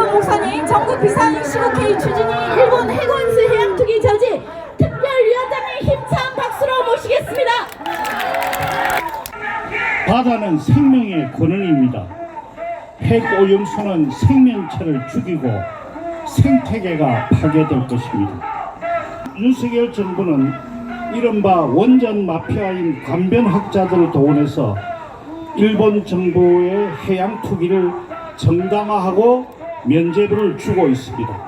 이종훈 목사님, 전국 비상 시국회의 추진이 일본 해관수 해양투기 저지 특별위원장님 힘찬 박수로 모시겠습니다. 바다는 생명의 근원입니다. 핵오염수는 생명체를 죽이고 생태계가 파괴될 것입니다. 윤석열 정부는 이른바 원전 마피아인 관변학자들을 동원해서 일본 정부의 해양 투기를 정당화하고 면죄부를 주고 있습니다.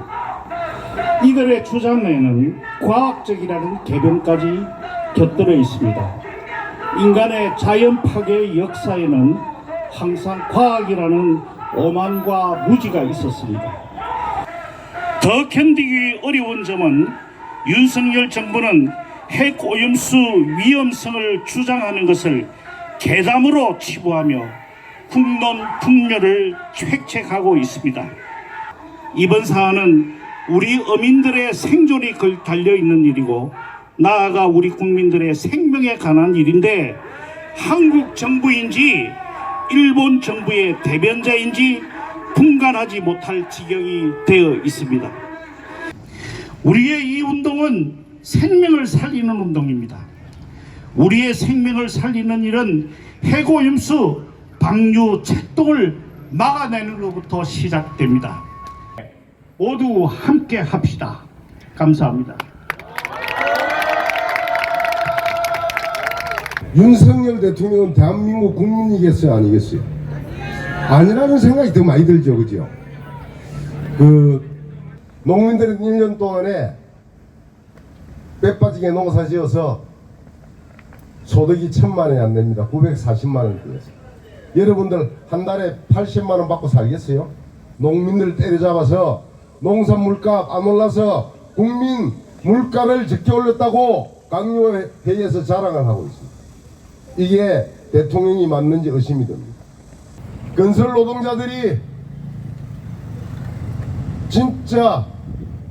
이들의 주장에는 과학적이라는 개변까지 곁들여 있습니다. 인간의 자연 파괴의 역사에는 항상 과학이라는 오만과 무지가 있었습니다. 더 견디기 어려운 점은 윤석열 정부는 핵오염수 위험성을 주장하는 것을 괴담으로 치부하며 국론 풍요를 획책하고 있습니다. 이번 사안은 우리 어민들의 생존이 달려있는 일이고 나아가 우리 국민들의 생명에 관한 일인데 한국 정부인지 일본 정부의 대변자인지 분간하지 못할 지경이 되어 있습니다. 우리의 이 운동은 생명을 살리는 운동입니다. 우리의 생명을 살리는 일은 핵오염수 방류 책동을 막아내는 것부터 시작됩니다. 모두 함께 합시다. 감사합니다. 윤석열 대통령은 대한민국 국민이겠어요, 아니겠어요? 아니라는 생각이 더 많이 들죠, 그죠? 농민들은 1년 동안에 빼빠지게 농사 지어서 소득이 1,000만 원이 안 됩니다. 940만 원 들었어요. 여러분들 한 달에 80만 원 받고 살겠어요? 농민들 때려잡아서 농산 물가 안 올라서 국민 물가를 적게 올렸다고 강요회의에서 자랑을 하고 있습니다. 이게 대통령이 맞는지 의심이 듭니다. 건설 노동자들이 진짜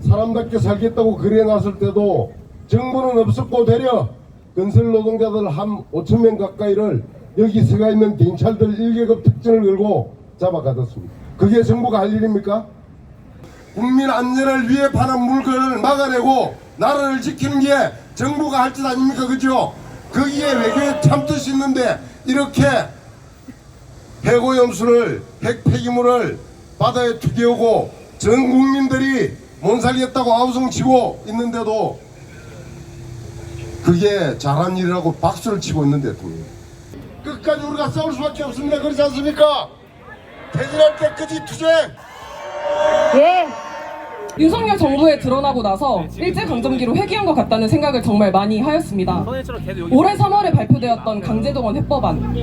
사람답게 살겠다고 거리에 나설 때도 정부는 없었고 되려 건설 노동자들 한 5천 명 가까이를 여기 서가 있는 경찰들 1계급 특전을 걸고 잡아가뒀습니다. 그게 정부가 할 일입니까? 국민 안전을 위해 파는 물건을 막아내고 나라를 지키는 게 정부가 할 짓 아닙니까? 그죠? 거기에 외교에 참 뜻이 있는데 이렇게 핵오염수를 핵 폐기물을 바다에 투기하고 전 국민들이 못 살겠다고 아우성치고 있는데도 그게 잘한 일이라고 박수를 치고 있는 대통령. 끝까지 우리가 싸울 수밖에 없습니다. 그렇지 않습니까? 퇴진할 때까지 투쟁. 예. 윤석열 정부에 드러나고 나서 일제강점기로 회귀한 것 같다는 생각을 정말 많이 하였습니다. 올해 3월에 발표되었던 강제동원 해법안,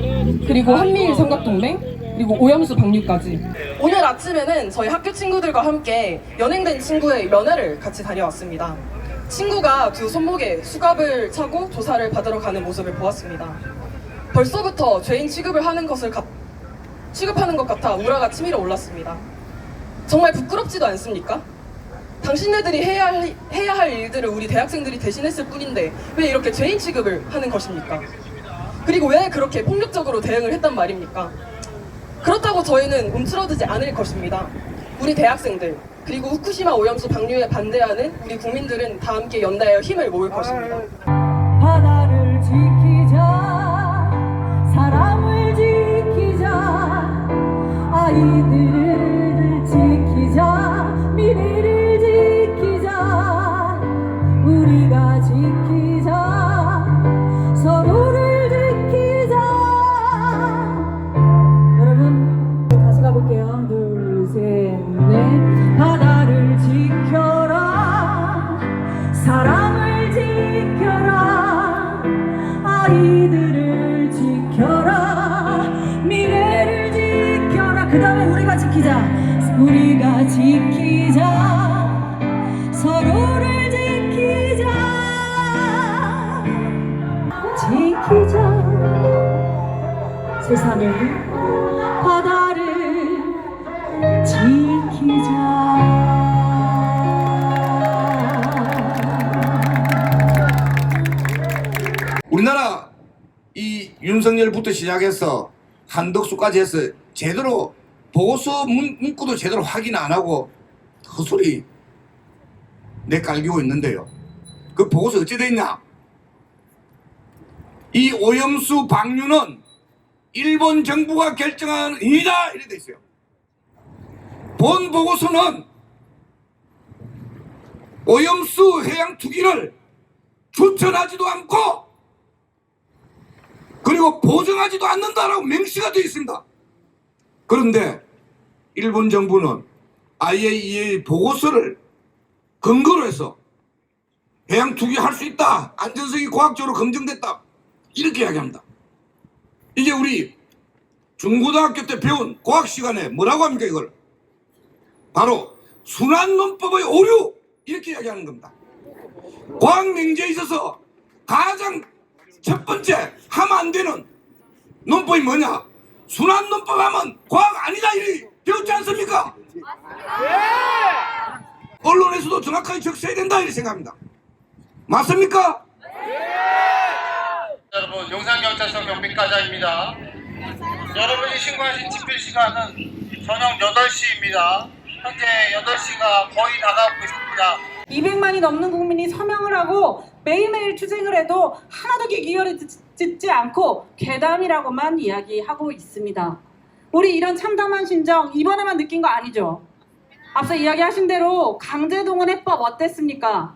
그리고 한미일 삼각동맹, 그리고 오염수 방류까지. 오늘 아침에는 저희 학교 친구들과 함께 연행된 친구의 면회를 같이 다녀왔습니다. 친구가 두 손목에 수갑을 차고 조사를 받으러 가는 모습을 보았습니다. 벌써부터 죄인 취급하는 것 같아 우라가 치밀어 올랐습니다. 정말 부끄럽지도 않습니까? 당신네들이 해야 할 일들을 우리 대학생들이 대신했을 뿐인데 왜 이렇게 죄인 취급을 하는 것입니까? 그리고 왜 그렇게 폭력적으로 대응을 했단 말입니까? 그렇다고 저희는 움츠러들지 않을 것입니다. 우리 대학생들, 그리고 후쿠시마 오염수 방류에 반대하는 우리 국민들은 다 함께 연대하여 힘을 모을 것입니다. 바다를 지키자, 사람을 지키자, 아이들을 지키자, 미래를 지키자, 우리가 지키자, 서로를 지키자. 여러분 다시 가볼게요. 둘, 셋, 넷. 바다를 지켜라, 사람을 지켜라, 아이들을 지켜라, 미래를 지켜라. 그 다음에 우리가 지키자. 우리가 지키자, 서로를 지키자, 지키자, 세상을, 바다를 지키자. 우리나라 이 윤석열부터 시작해서 한덕수까지 해서 제대로 보고서 문구도 제대로 확인 안 하고 헛소리 내깔기고 있는데요. 그 보고서 어찌 됐냐? 이 오염수 방류는 일본 정부가 결정한 일이다 이렇게 돼 있어요. 본 보고서는 오염수 해양 투기를 추천하지도 않고 그리고 보증하지도 않는다라고 명시가 되어 있습니다. 그런데 일본 정부는 IAEA 보고서를 근거로 해서 해양 투기할 수 있다, 안전성이 과학적으로 검증됐다 이렇게 이야기합니다. 이게 우리 중고등학교 때 배운 과학 시간에 뭐라고 합니까? 이걸 바로 순환논법의 오류 이렇게 이야기하는 겁니다. 과학 명제에 있어서 가장 첫 번째 하면 안 되는 논법이 뭐냐? 순환논법 하면 과학 아니다 이렇게 배웠지 않습니까? 언론에서도 정확하게 적셔야 된다 이렇게 생각합니다. 맞습니까? 여러분, 용산경찰서 경비과장입니다. 여러분이 신고하신 집필 시간은 저녁 8시입니다. 현재 8시가 거의 다가오고 있습니다. 200만이 넘는 국민이 서명을 하고 매일매일 투쟁을 해도 하나도 귀 기울여 듣지 않고 괴담이라고만 이야기하고 있습니다. 우리 이런 참담한 심정 이번에만 느낀 거 아니죠? 앞서 이야기하신 대로 강제동원 해법 어땠습니까?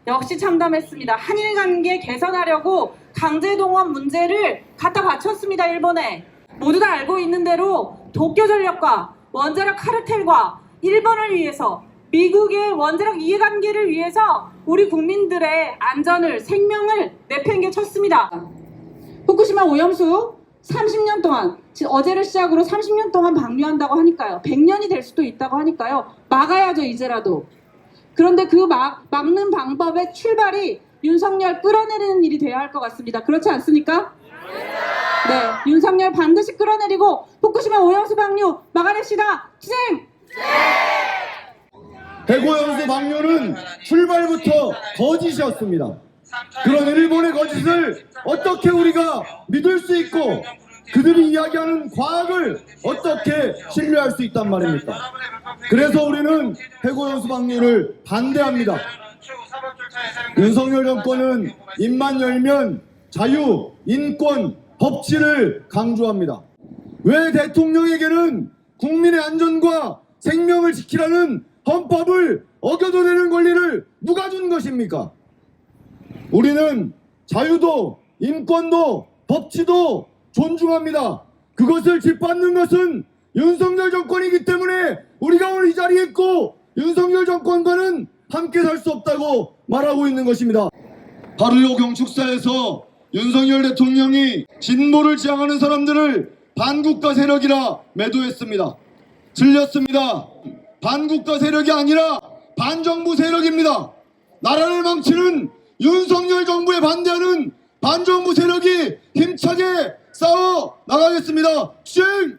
역시 참담했습니다. 한일 관계 개선하려고 강제동원 문제를 갖다 바쳤습니다. 일본에. 모두 다 알고 있는 대로 도쿄전력과 원자력 카르텔과 일본을 위해서 미국의 원자력 이해관계를 위해서 우리 국민들의 안전을 생명을 내팽개쳤습니다. 후쿠시마 오염수 30년 동안 어제를 시작으로 30년 동안 방류한다고 하니까요. 100년이 될 수도 있다고 하니까요. 막아야죠 이제라도. 그런데 그 막는 방법의 출발이 윤석열 끌어내리는 일이 돼야 할 것 같습니다. 그렇지 않습니까? 네, 윤석열 반드시 끌어내리고 후쿠시마 오염수 방류 막아냅시다. 투쟁! 해고염수 방류는 출발부터 거짓이었습니다. 그런 일본의 거짓을 어떻게 우리가 믿을 수 있고 그들이 이야기하는 과학을 어떻게 신뢰할 수 있단 말입니까? 그래서 우리는 해고염수 방류를 반대합니다. 윤석열 정권은 입만 열면 자유, 인권, 법치를 강조합니다. 왜 대통령에게는 국민의 안전과 생명을 지키라는 헌법을 어겨도 되는 권리를 누가 준 것입니까? 우리는 자유도 인권도 법치도 존중합니다. 그것을 짓밟는 것은 윤석열 정권이기 때문에 우리가 오늘 이 자리에 있고 윤석열 정권과는 함께 살 수 없다고 말하고 있는 것입니다. 8.15 경축사에서 윤석열 대통령이 진보를 지향하는 사람들을 반국가 세력이라 매도했습니다. 틀렸습니다. 반국가 세력이 아니라 반정부 세력입니다. 나라를 망치는 윤석열 정부에 반대하는 반정부 세력이 힘차게 싸워 나가겠습니다. 투쟁!